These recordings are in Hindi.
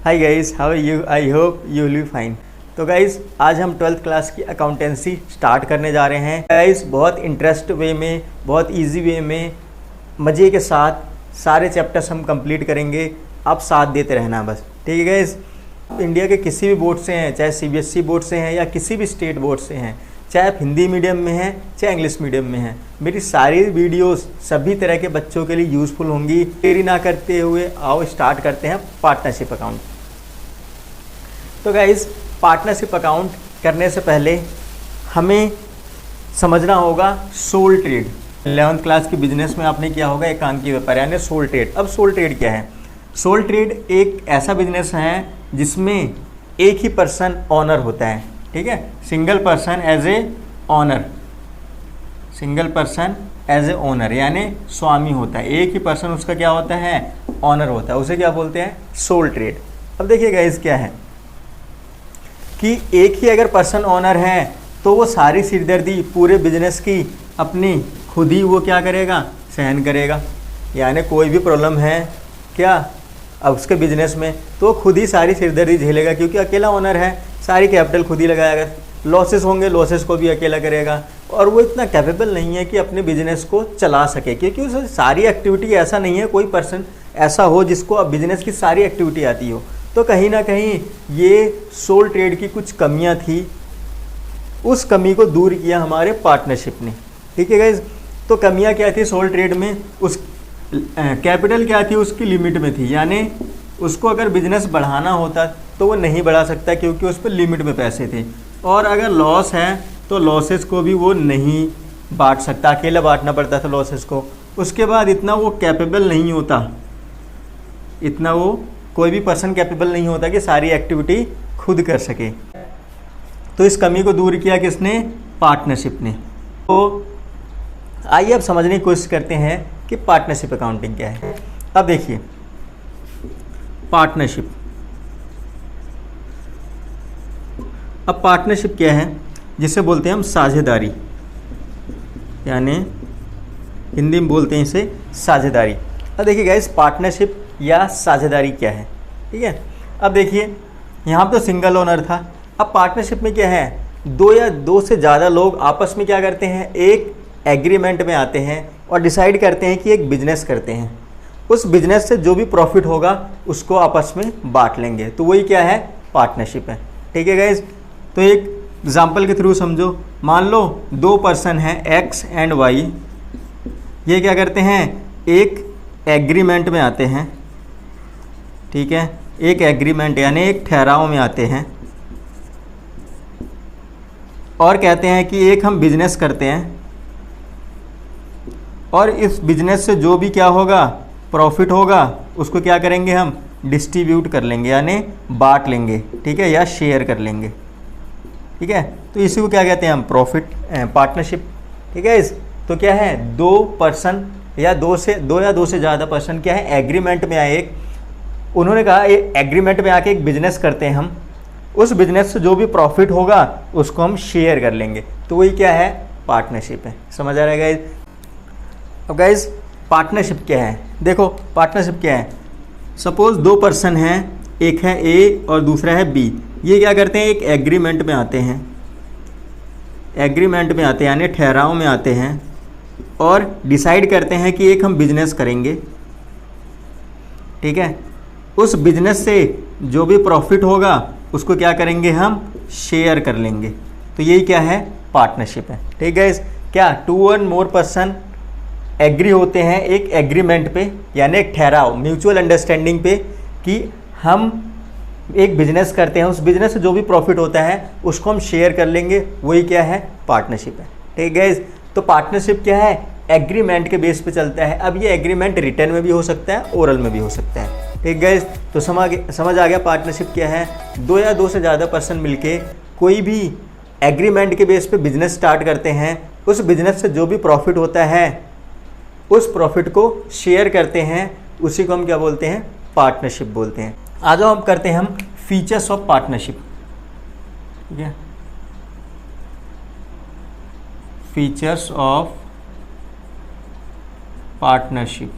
Hi guys, how are you? I hope you will be fine. तो गाइस, आज हम 12th क्लास की अकाउंटेंसी स्टार्ट करने जा रहे हैं। गाइस, बहुत इंटरेस्ट वे में, बहुत इजी वे में, मज़े के साथ सारे चैप्टर्स हम कंप्लीट करेंगे। आप साथ देते रहना बस, ठीक है गाइस। इंडिया के किसी भी बोर्ड से हैं, चाहे CBSE बोर्ड से हैं या किसी भी स्टेट बोर्ड से हैं, चाहे आप हिंदी मीडियम में हैं चाहे इंग्लिश मीडियम में हैं, मेरी सारी वीडियोस सभी तरह के बच्चों के लिए यूज़फुल होंगी। देरी ना करते हुए आओ स्टार्ट करते हैं पार्टनरशिप अकाउंट। तो गाइस, पार्टनरशिप अकाउंट करने से पहले हमें समझना होगा सोल ट्रेड। 11th क्लास की बिजनेस में आपने किया होगा एकांकी व्यापार यानी सोल ट्रेड। अब सोल ट्रेड क्या है? सोल ट्रेड एक ऐसा बिजनेस है जिसमें एक ही पर्सन ऑनर होता है, ठीक है। Single person as a owner, single person as a owner यानी स्वामी होता है। एक ही पर्सन उसका क्या होता है? ऑनर होता है। उसे क्या बोलते हैं? Sole trade. अब देखिए गाइस, क्या है कि एक ही अगर पर्सन ऑनर है तो वो सारी सिरदर्दी पूरे बिजनेस की अपनी खुद ही वो क्या करेगा? सहन करेगा। यानी कोई भी प्रॉब्लम है क्या अब उसके बिजनेस में तो खुद ही सारी सिरदर्दी झेलेगा, क्योंकि अकेला ओनर है, सारी कैपिटल खुद ही लगाएगा। लॉसेस होंगे, लॉसेस को भी अकेला करेगा। और वो इतना कैपेबल नहीं है कि अपने बिजनेस को चला सके, क्योंकि उसे सारी एक्टिविटी ऐसा नहीं है कोई पर्सन ऐसा हो जिसको अब बिजनेस की सारी एक्टिविटी आती हो। तो कहीं ना कहीं ये सोल ट्रेड की कुछ कमियां थी, उस कमी को दूर किया हमारे पार्टनरशिप ने, ठीक है गाइज। तो कमियां क्या थी सोल ट्रेड में? उस कैपिटल क्या थी? उसकी लिमिट में थी, यानी उसको अगर बिजनेस बढ़ाना होता तो वो नहीं बढ़ा सकता क्योंकि उस पर लिमिट में पैसे थे। और अगर लॉस है तो लॉसेस को भी वो नहीं बांट सकता, अकेला बांटना पड़ता था लॉसेस को। उसके बाद इतना वो कैपेबल नहीं होता, इतना वो कोई भी पर्सन कैपेबल नहीं होता कि सारी एक्टिविटी खुद कर सके। तो इस कमी को दूर किया किसने? पार्टनरशिप ने। तो आइए अब समझने की कोशिश करते हैं कि पार्टनरशिप अकाउंटिंग क्या है। अब देखिए, पार्टनरशिप, अब पार्टनरशिप क्या है? जिसे बोलते हैं हम साझेदारी, यानी हिंदी में बोलते हैं इसे साझेदारी। अब देखिए गाइस, पार्टनरशिप या साझेदारी क्या है, ठीक है। अब देखिए, यहाँ पर तो सिंगल ओनर था। अब पार्टनरशिप में क्या है? दो या दो से ज़्यादा लोग आपस में क्या करते हैं? एक एग्रीमेंट में आते हैं और डिसाइड करते हैं कि एक बिजनेस करते हैं। उस बिजनेस से जो भी प्रॉफिट होगा उसको आपस में बांट लेंगे, तो वही क्या है? पार्टनरशिप है, ठीक है गाइज। तो एक एग्जांपल के थ्रू समझो। मान लो दो पर्सन हैं X एंड Y, ये क्या करते हैं? एक एग्रीमेंट में आते हैं, ठीक है। एक एग्रीमेंट यानी एक ठहराव में आते हैं और कहते हैं कि एक हम बिजनेस करते हैं और इस बिजनेस से जो भी क्या होगा? प्रॉफिट होगा उसको क्या करेंगे? हम डिस्ट्रीब्यूट कर लेंगे यानी बांट लेंगे, ठीक है, या शेयर कर लेंगे, ठीक है। तो इसी को क्या कहते हैं हम? प्रॉफिट पार्टनरशिप, ठीक है। इस तो क्या है? दो पर्सन या दो या दो से ज़्यादा पर्सन क्या है? एग्रीमेंट में आए। एक उन्होंने कहा एग्रीमेंट में आके एक बिजनेस करते हैं हम, उस बिजनेस से जो भी प्रॉफिट होगा उसको हम शेयर कर लेंगे, तो वही क्या है? पार्टनरशिप है। समझ आ रहा है गाइज? अब गाइज, पार्टनरशिप क्या है? देखो पार्टनरशिप क्या है। सपोज दो पर्सन हैं, एक है A और दूसरा है B। ये क्या करते हैं? एक एग्रीमेंट में आते हैं, एग्रीमेंट में आते हैं यानी ठहराव में आते हैं और डिसाइड करते हैं कि एक हम बिजनेस करेंगे, ठीक है। उस बिजनेस से जो भी प्रॉफिट होगा उसको क्या करेंगे? हम शेयर कर लेंगे, तो यही क्या है? पार्टनरशिप है, ठीक है। क्या 2 और मोर पर्सन एग्री होते हैं एक एग्रीमेंट पे यानी एक ठहराव, म्यूचुअल अंडरस्टैंडिंग पे कि हम एक बिजनेस करते हैं, उस बिजनेस से जो भी प्रॉफिट होता है उसको हम शेयर कर लेंगे, वही क्या है? पार्टनरशिप है, ठीक है। तो पार्टनरशिप क्या है? एग्रीमेंट के बेस पे चलता है। अब ये एग्रीमेंट रिटर्न में भी हो सकता है, ओरल में भी हो सकता है, ठीक है। तो समझ आ गया पार्टनरशिप क्या है? दो या दो से ज़्यादा पर्सन मिलके कोई भी एग्रीमेंट के बेस पे बिजनेस स्टार्ट करते हैं, उस बिजनेस से जो भी प्रॉफिट होता है उस प्रॉफिट को शेयर करते हैं, उसी को हम क्या बोलते हैं? पार्टनरशिप बोलते हैं। आ जाओ, हम करते हैं हम फीचर्स ऑफ पार्टनरशिप, ठीक है। फीचर्स ऑफ पार्टनरशिप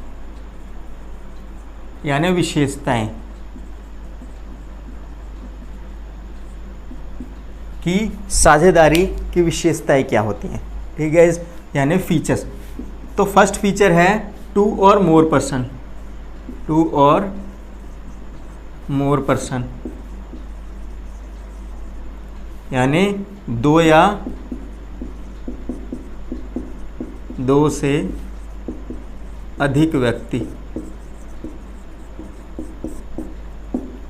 यानी विशेषताएं, कि साझेदारी की विशेषताएं क्या होती हैं। ठीक है, यानी फीचर्स। तो फर्स्ट फीचर है 2 और मोर पर्सन, 2 और मोर पर्सन, यानी 2 या 2 से अधिक व्यक्ति।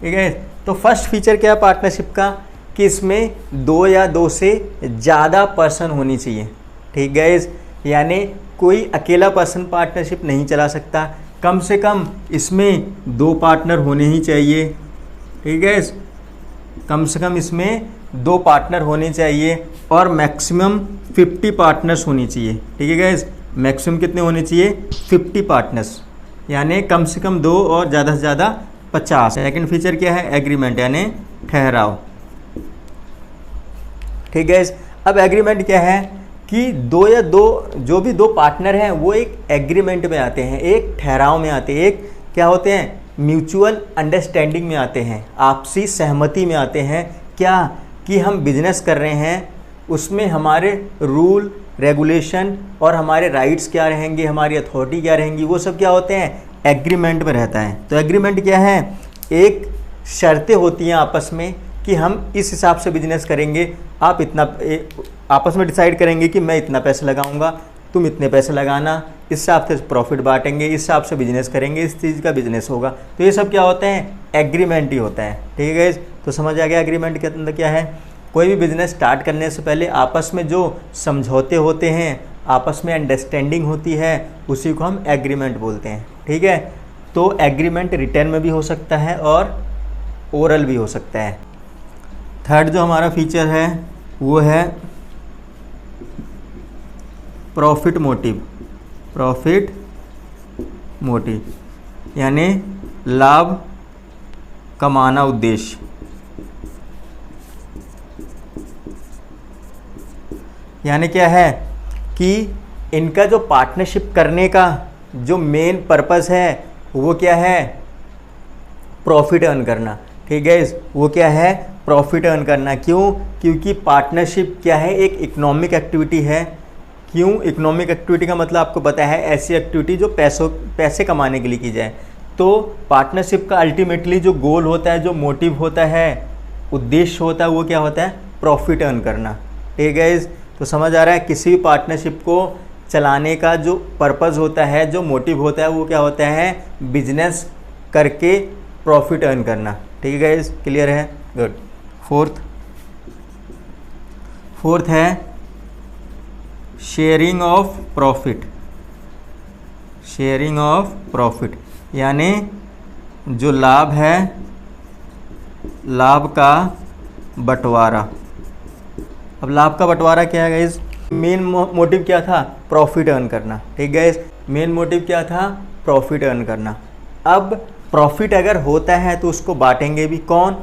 ठीक है, तो फर्स्ट फीचर क्या है पार्टनरशिप का कि इसमें 2 या 2 से ज़्यादा पर्सन होनी चाहिए। ठीक है, यानी कोई अकेला पर्सन पार्टनरशिप नहीं चला सकता, कम से कम इसमें 2 पार्टनर होने ही चाहिए। ठीक है, कम से कम इसमें 2 पार्टनर होने चाहिए और मैक्सिमम 50 पार्टनर्स होनी चाहिए। ठीक है गाइस, मैक्सिमम कितने होने चाहिए? 50 पार्टनर्स, यानी कम से कम 2 और ज़्यादा से ज़्यादा 50। सेकंड फीचर क्या है? एग्रीमेंट, यानी ठहराव। ठीक है, अब एग्रीमेंट क्या है कि 2 या 2 जो भी 2 पार्टनर हैं वो एक एग्रीमेंट में आते हैं, एक ठहराव में आते हैं, एक क्या होते हैं? म्यूचुअल अंडरस्टैंडिंग में आते हैं, आपसी सहमति में आते हैं। क्या कि हम बिजनेस कर रहे हैं, उसमें हमारे रूल रेगुलेशन और हमारे राइट्स क्या रहेंगे, हमारी अथॉरिटी क्या रहेंगी, वो सब क्या होते हैं? एग्रीमेंट में रहता है। तो एग्रीमेंट क्या है? एक शर्तें होती हैं आपस में कि हम इस हिसाब से बिजनेस करेंगे, आप इतना आपस में डिसाइड करेंगे कि मैं इतना पैसा लगाऊंगा, तुम इतने पैसे लगाना, इस हिसाब से प्रॉफिट बांटेंगे, इस हिसाब से बिजनेस करेंगे, इस चीज़ का बिजनेस होगा। तो ये सब क्या होते हैं? एग्रीमेंट ही होता है। ठीक है, तो समझ आ गया एग्रीमेंट के अंदर क्या है? कोई भी बिजनेस स्टार्ट करने से पहले आपस में जो समझौते होते हैं, आपस में अंडरस्टैंडिंग होती है, उसी को हम एग्रीमेंट बोलते हैं। ठीक है, तो एग्रीमेंट रिटर्न में भी हो सकता है और ओरल भी हो सकता है। थर्ड जो हमारा फीचर है वो है प्रॉफिट मोटिव। प्रॉफिट मोटिव यानी लाभ कमाना उद्देश्य। यानी क्या है कि इनका जो पार्टनरशिप करने का जो मेन पर्पस है वो क्या है? प्रॉफिट अर्न करना। ठीक है, वो क्या है? प्रॉफिट अर्न करना। क्यों? क्योंकि पार्टनरशिप क्या है? एक इकोनॉमिक एक्टिविटी है। क्यों? इकोनॉमिक एक्टिविटी का मतलब आपको पता है, ऐसी एक्टिविटी जो पैसे कमाने के लिए की जाए। तो पार्टनरशिप का अल्टीमेटली जो गोल होता है, जो मोटिव होता है, उद्देश्य होता है, वो क्या होता है? प्रॉफिट अर्न करना। ठीक है, तो समझ आ रहा है? किसी भी पार्टनरशिप को चलाने का जो पर्पज़ होता है, जो मोटिव होता है, वो क्या होता है? बिजनेस करके प्रॉफिट अर्न करना। ठीक है, क्लियर है? गुड। फोर्थ है sharing of profit. Sharing of profit यानी जो लाभ है, लाभ का बंटवारा। अब लाभ का बंटवारा क्या है गाइस? मेन मोटिव क्या था? प्रॉफिट अर्न करना। ठीक है, मेन मोटिव क्या था? प्रॉफिट अर्न करना। अब प्रॉफिट अगर होता है तो उसको बांटेंगे भी कौन?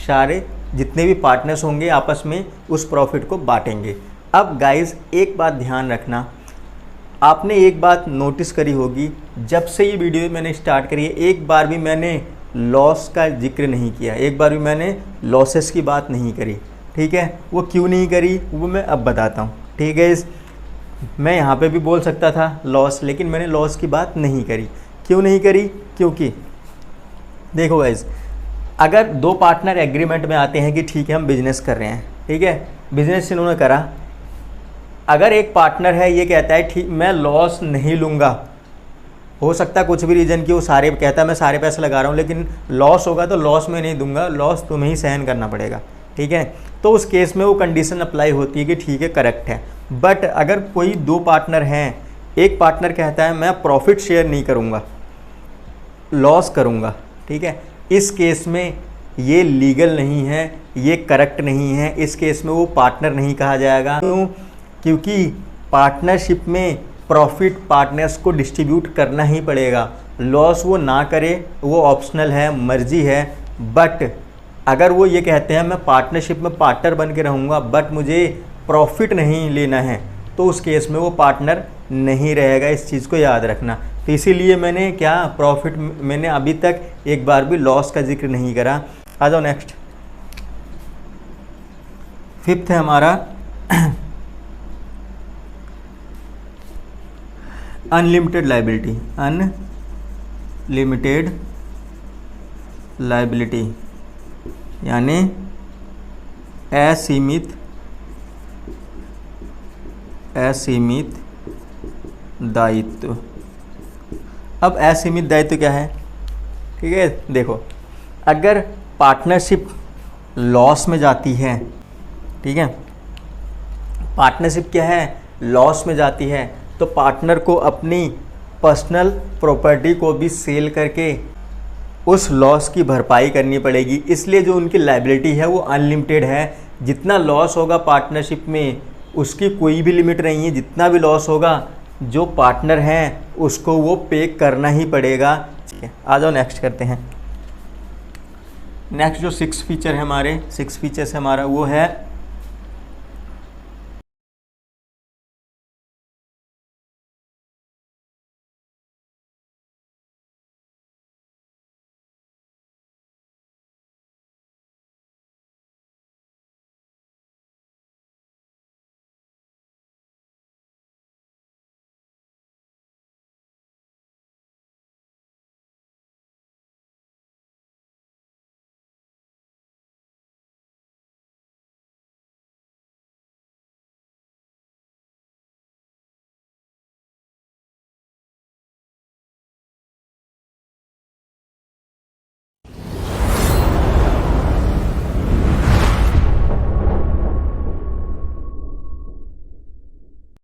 सारे जितने भी पार्टनर्स होंगे आपस में उस प्रॉफिट को बांटेंगे। अब गाइस एक बात ध्यान रखना, आपने एक बात नोटिस करी होगी, जब से ये वीडियो मैंने स्टार्ट करी है एक बार भी मैंने लॉस का जिक्र नहीं किया, एक बार भी मैंने लॉसेस की बात नहीं करी। ठीक है, वो क्यों नहीं करी वो मैं अब बताता हूँ। ठीक है, मैं यहाँ पे भी बोल सकता था लॉस, लेकिन मैंने लॉस की बात नहीं करी। क्यों नहीं करी? क्योंकि देखो गाइस, अगर 2 पार्टनर एग्रीमेंट में आते हैं कि ठीक है हम बिजनेस कर रहे हैं, ठीक है, बिजनेस इन्होंने करा, अगर एक पार्टनर है ये कहता है ठीक मैं लॉस नहीं लूँगा, हो सकता है कुछ भी रीज़न कि वो सारे कहता है मैं सारे पैसे लगा रहा हूँ, लेकिन लॉस होगा तो लॉस में नहीं दूंगा, लॉस तुम्हें ही सहन करना पड़ेगा। ठीक है, तो उस केस में वो कंडीशन अप्लाई होती है कि ठीक है करेक्ट है। बट अगर कोई 2 पार्टनर हैं, एक पार्टनर कहता है मैं प्रॉफिट शेयर नहीं करूँगा, लॉस करूँगा, ठीक है, इस केस में ये लीगल नहीं है, ये करेक्ट नहीं है, इस केस में वो पार्टनर नहीं कहा जाएगा। क्यों? क्योंकि पार्टनरशिप में प्रॉफिट पार्टनर्स को डिस्ट्रीब्यूट करना ही पड़ेगा, लॉस वो ना करे वो ऑप्शनल है, मर्जी है। बट अगर वो ये कहते हैं मैं पार्टनरशिप में पार्टनर बन के रहूँगा बट मुझे प्रॉफिट नहीं लेना है, तो उस केस में वो पार्टनर नहीं रहेगा, इस चीज़ को याद रखना। तो इसीलिए मैंने क्या प्रॉफिट, मैंने अभी तक एक बार भी लॉस का जिक्र नहीं करा। आ जाओ नेक्स्ट। फिफ्थ है हमारा अनलिमिटेड लायबिलिटी, अनलिमिटेड लायबिलिटी यानी असीमित दायित्व। अब असीमित दायित्व क्या है? ठीक है, देखो अगर पार्टनरशिप लॉस में जाती है, ठीक है, पार्टनरशिप क्या है, लॉस में जाती है, तो पार्टनर को अपनी पर्सनल प्रॉपर्टी को भी सेल करके उस लॉस की भरपाई करनी पड़ेगी। इसलिए जो उनकी लायबिलिटी है वो अनलिमिटेड है। जितना लॉस होगा पार्टनरशिप में उसकी कोई भी लिमिट नहीं है। जितना भी लॉस होगा जो पार्टनर हैं उसको वो पे करना ही पड़ेगा। ठीक है, आ जाओ नेक्स्ट करते हैं। नेक्स्ट जो 6 फीचर है हमारे, 6 फीचर्स हमारा वो है